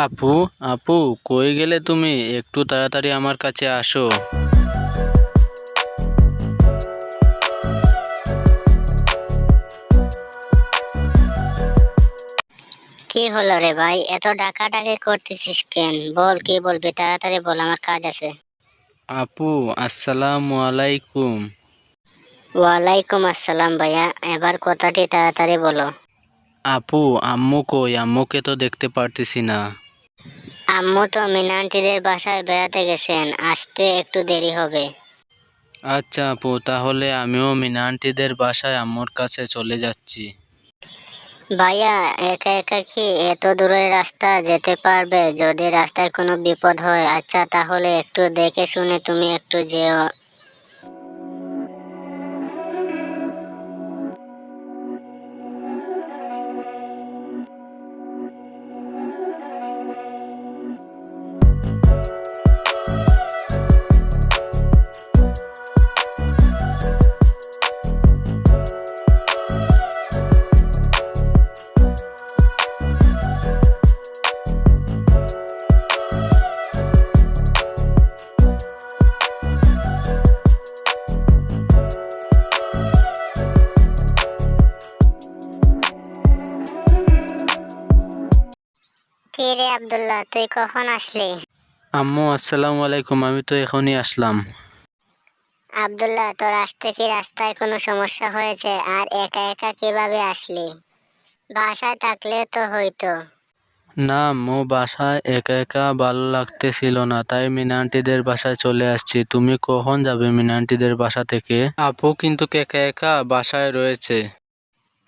আপু, আপু, কই গেলে তুমি? একটু তাড়াতাড়ি আমার কাছে আসো। কি হলো রে ভাই, এত ডাকাডাকি করতেছিস কেন? বল, কি বলবি? তাড়াতাড়ি বল, আমার কাজ আছে। আপু, আসসালামু আলাইকুম। ওয়ালাইকুম আসসালাম ভাইয়া, এবার কথাটি তাড়াতাড়ি বলো। আপু, আম্মু কই? আম্মুকে তো দেখতে পারতেছি না। আম্মু তো মিনা আন্টিদের বাসায় বেড়াতে গেছেন, আসতে একটু দেরি হবে। আচ্ছা আপু, তাহলে আমিও মিনা আন্টিদের বাসায় আম্মুর কাছে চলে যাচ্ছি। ভাইয়া, একা একা কি এত দূরের রাস্তা যেতে পারবে? যদি রাস্তায় কোনো বিপদ হয়, আচ্ছা তাহলে একটু দেখে শুনে তুমি একটু যেও। কি রে আব্দুল্লাহ, তুই কখন আসলি? আম্মু, আসসালামু আলাইকুম। আমি তো এখনই আসলাম। আব্দুল্লাহ, তোর আসতে কি রাস্তায় কোনো সমস্যা হয়েছে? আর একা একা কিভাবে আসলি? বাসায় থাকলে তো হইতো। না আম্মু, বাসায় একা একা ভালো লাগতেছিল না, তাই মিনা আন্টিদের বাসায় চলে আসছি। তুমি কখন যাবে মিনা আন্টিদের বাসা থেকে? আপু কিন্তু একা একা বাসায় রয়েছে।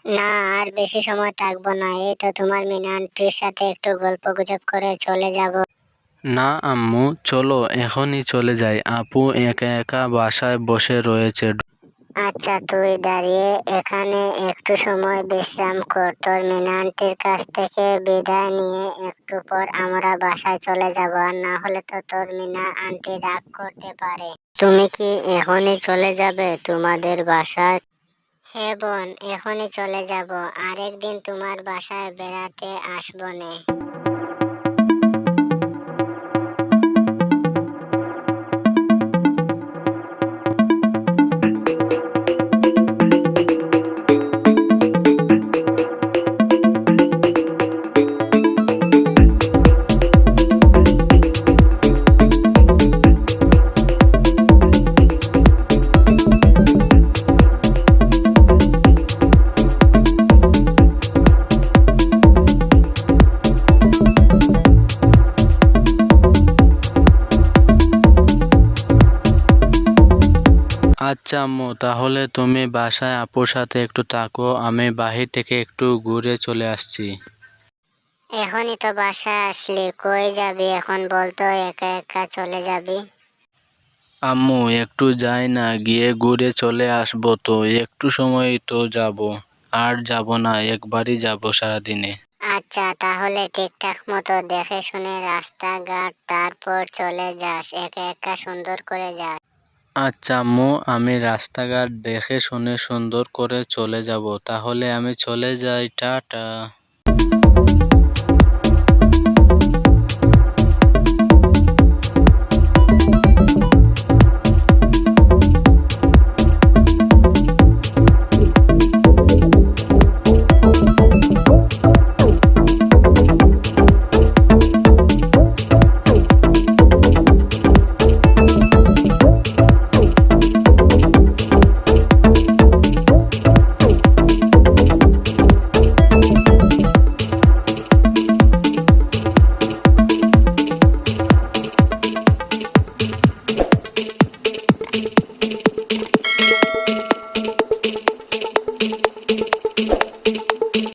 না, আর বেশি সময় থাকবো না, এই তো তোমার মিনা আন্টির সাথে একটু গল্প গুজব করে চলে যাব। না আম্মু, চলো এখনই চলে যাই। আপু একা একা বাসায় বসে রয়েছে। আচ্ছা, তুই দাঁড়িয়ে এখানে একটু সময় বিশ্রাম কর, তোর মিনা আন্টির কাছ থেকে বিদায় নিয়ে একটু পর আমরা বাসায় চলে যাব, আর না হলে তো তোর মিনা আন্টি রাগ করতে পারে। তুমি কি এখনই চলে যাবে তোমাদের বাসায়? হ্যাঁ বোন, এখনই চলে যাব, আরেকদিন তোমার বাসায় বেড়াতে আসবো নে। আচ্ছা আম্মু, তাহলে তুমি বাসায় আপুর সাথে একটু থাকো, আমি বাহির থেকে একটু ঘুরে চলে আসছি। এখনই তো বাসায় আসলি, কই যাবি এখন বলতো? একা একা চলে যাবি? আম্মু, একটু যাই না, গিয়ে ঘুরে চলে আসবো তো। একটু সময় তো যাব, আর যাব না, একবারই যাব সারাদিনে। আচ্ছা, তাহলে ঠিকঠাক মতো দেখে শুনে রাস্তাঘাট তারপর চলে যাস, একা একা সুন্দর করে যাস। আচ্ছা আম্মু, আমি রাস্তাঘাট দেখে শুনে সুন্দর করে চলে যাব। তাহলে আমি চলে যাই, টাটা।